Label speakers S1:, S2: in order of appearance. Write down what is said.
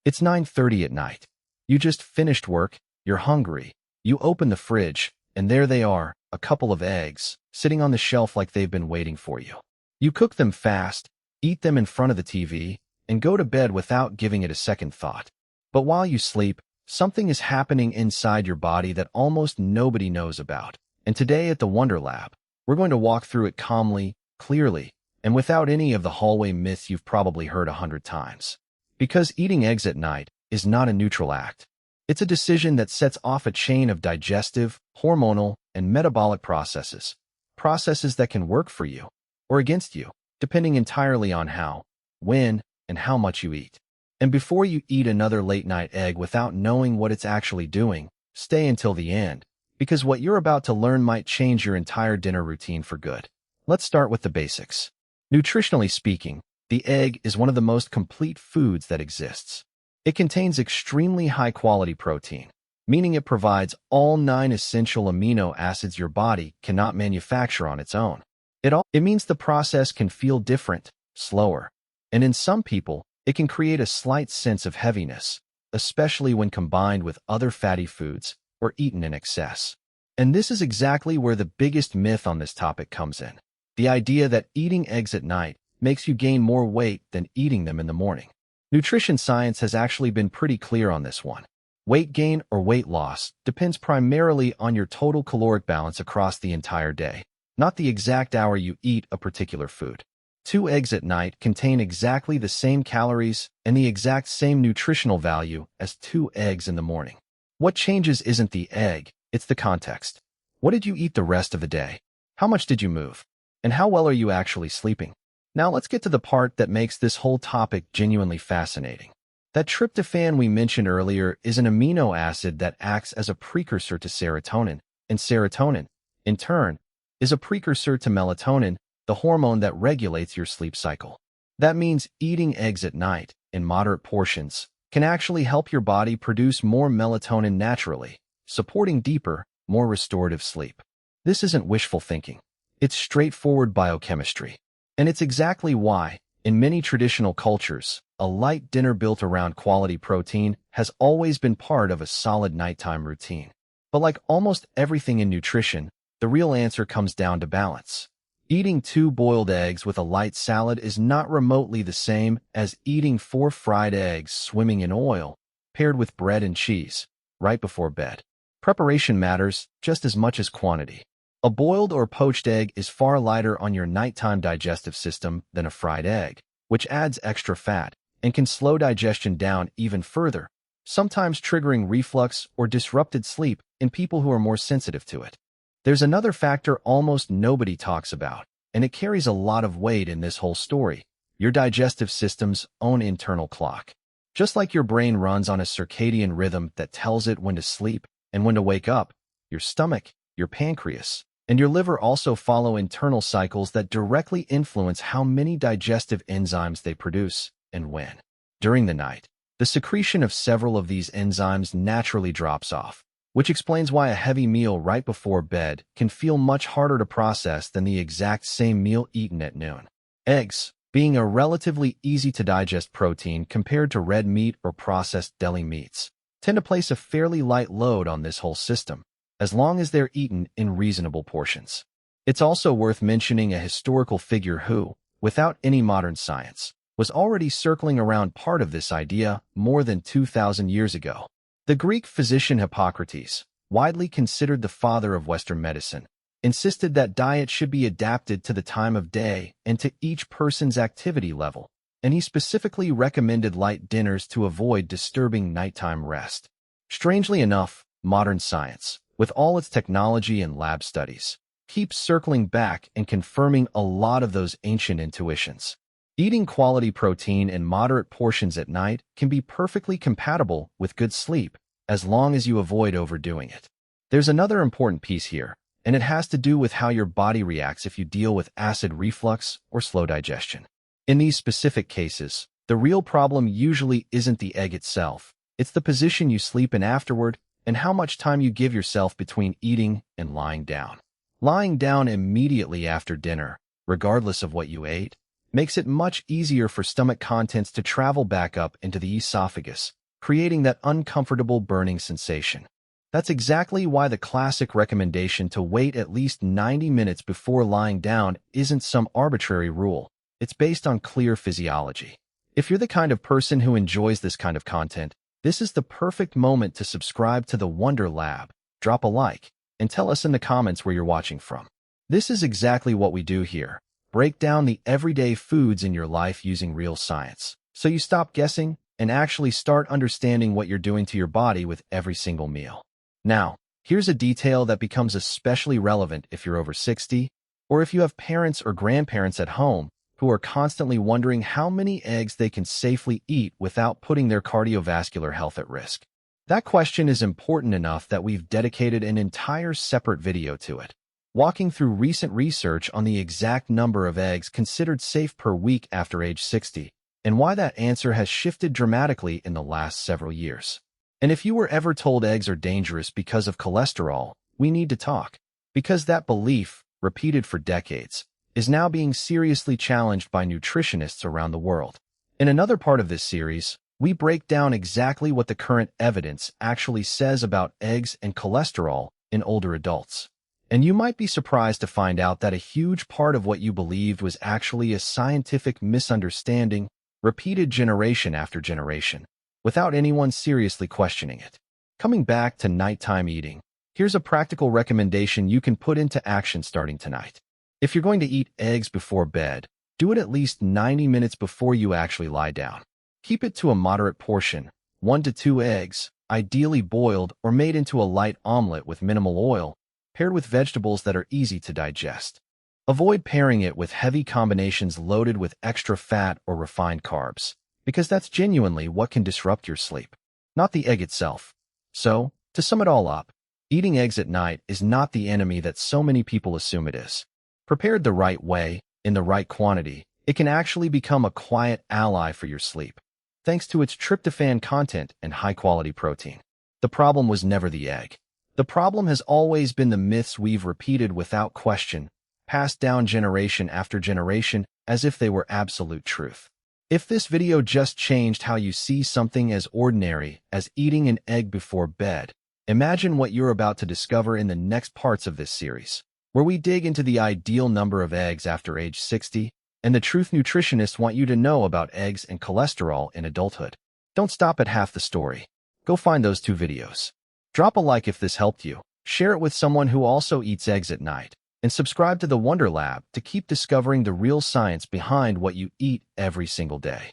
S1: It's 9:30 at night. You just finished work, you're hungry. You open the fridge, and there they are, a couple of eggs, sitting on the shelf like they've been waiting for you. You cook them fast, eat them in front of the TV, and go to bed without giving it a second thought. But while you sleep, something is happening inside your body that almost nobody knows about. And today at the Wonder Lab, we're going to walk through it calmly, clearly, and without any of the hallway myths you've probably heard 100 times. Because eating eggs at night is not a neutral act. It's a decision that sets off a chain of digestive, hormonal, and metabolic processes. Processes that can work for you or against you, depending entirely on how, when, and how much you eat. And before you eat another late-night egg without knowing what it's actually doing, stay until the end, because what you're about to learn might change your entire dinner routine for good. Let's start with the basics. Nutritionally speaking, the egg is one of the most complete foods that exists. It contains extremely high-quality protein, meaning it provides all 9 essential amino acids your body cannot manufacture on its own. It means the process can feel different, slower, and in some people, it can create a slight sense of heaviness, especially when combined with other fatty foods or eaten in excess. And this is exactly where the biggest myth on this topic comes in. The idea that eating eggs at night makes you gain more weight than eating them in the morning. Nutrition science has actually been pretty clear on this one. Weight gain or weight loss depends primarily on your total caloric balance across the entire day, not the exact hour you eat a particular food. 2 eggs at night contain exactly the same calories and the exact same nutritional value as 2 eggs in the morning. What changes isn't the egg, it's the context. What did you eat the rest of the day? How much did you move? And how well are you actually sleeping? Now let's get to the part that makes this whole topic genuinely fascinating. That tryptophan we mentioned earlier is an amino acid that acts as a precursor to serotonin, and serotonin, in turn, is a precursor to melatonin, the hormone that regulates your sleep cycle. That means eating eggs at night, in moderate portions, can actually help your body produce more melatonin naturally, supporting deeper, more restorative sleep. This isn't wishful thinking. It's straightforward biochemistry. And it's exactly why, in many traditional cultures, a light dinner built around quality protein has always been part of a solid nighttime routine. But like almost everything in nutrition, the real answer comes down to balance. Eating 2 boiled eggs with a light salad is not remotely the same as eating 4 fried eggs swimming in oil, paired with bread and cheese, right before bed. Preparation matters just as much as quantity. A boiled or poached egg is far lighter on your nighttime digestive system than a fried egg, which adds extra fat and can slow digestion down even further, sometimes triggering reflux or disrupted sleep in people who are more sensitive to it. There's another factor almost nobody talks about, and it carries a lot of weight in this whole story: your digestive system's own internal clock. Just like your brain runs on a circadian rhythm that tells it when to sleep and when to wake up, your stomach, your pancreas, and your liver also follow internal cycles that directly influence how many digestive enzymes they produce and when. During the night, the secretion of several of these enzymes naturally drops off, which explains why a heavy meal right before bed can feel much harder to process than the exact same meal eaten at noon. Eggs, being a relatively easy-to-digest protein compared to red meat or processed deli meats, tend to place a fairly light load on this whole system, as long as they're eaten in reasonable portions. It's also worth mentioning a historical figure who, without any modern science, was already circling around part of this idea more than 2,000 years ago. The Greek physician Hippocrates, widely considered the father of Western medicine, insisted that diet should be adapted to the time of day and to each person's activity level, and he specifically recommended light dinners to avoid disturbing nighttime rest. Strangely enough, modern science, with all its technology and lab studies, keeps circling back and confirming a lot of those ancient intuitions. Eating quality protein in moderate portions at night can be perfectly compatible with good sleep, as long as you avoid overdoing it. There's another important piece here, and it has to do with how your body reacts if you deal with acid reflux or slow digestion. In these specific cases, the real problem usually isn't the egg itself. It's the position you sleep in afterward and how much time you give yourself between eating and lying down. Lying down immediately after dinner, regardless of what you ate, makes it much easier for stomach contents to travel back up into the esophagus, creating that uncomfortable burning sensation. That's exactly why the classic recommendation to wait at least 90 minutes before lying down isn't some arbitrary rule. It's based on clear physiology. If you're the kind of person who enjoys this kind of content, this is the perfect moment to subscribe to the Wonder Lab, drop a like, and tell us in the comments where you're watching from. This is exactly what we do here. Break down the everyday foods in your life using real science, so you stop guessing and actually start understanding what you're doing to your body with every single meal. Now, here's a detail that becomes especially relevant if you're over 60, or if you have parents or grandparents at home who are constantly wondering how many eggs they can safely eat without putting their cardiovascular health at risk. That question is important enough that we've dedicated an entire separate video to it, walking through recent research on the exact number of eggs considered safe per week after age 60, and why that answer has shifted dramatically in the last several years. And if you were ever told eggs are dangerous because of cholesterol, we need to talk, because that belief, repeated for decades, is now being seriously challenged by nutritionists around the world. In another part of this series, we break down exactly what the current evidence actually says about eggs and cholesterol in older adults. And you might be surprised to find out that a huge part of what you believed was actually a scientific misunderstanding repeated generation after generation, without anyone seriously questioning it. Coming back to nighttime eating, here's a practical recommendation you can put into action starting tonight. If you're going to eat eggs before bed, do it at least 90 minutes before you actually lie down. Keep it to a moderate portion, 1 to 2 eggs, ideally boiled or made into a light omelet with minimal oil, paired with vegetables that are easy to digest. Avoid pairing it with heavy combinations loaded with extra fat or refined carbs, because that's genuinely what can disrupt your sleep, not the egg itself. So, to sum it all up, eating eggs at night is not the enemy that so many people assume it is. Prepared the right way, in the right quantity, it can actually become a quiet ally for your sleep, thanks to its tryptophan content and high-quality protein. The problem was never the egg. The problem has always been the myths we've repeated without question, passed down generation after generation as if they were absolute truth. If this video just changed how you see something as ordinary as eating an egg before bed, imagine what you're about to discover in the next parts of this series, where we dig into the ideal number of eggs after age 60 and the truth nutritionists want you to know about eggs and cholesterol in adulthood. Don't stop at half the story. Go find those 2 videos. Drop a like if this helped you, share it with someone who also eats eggs at night, and subscribe to the Wonder Lab to keep discovering the real science behind what you eat every single day.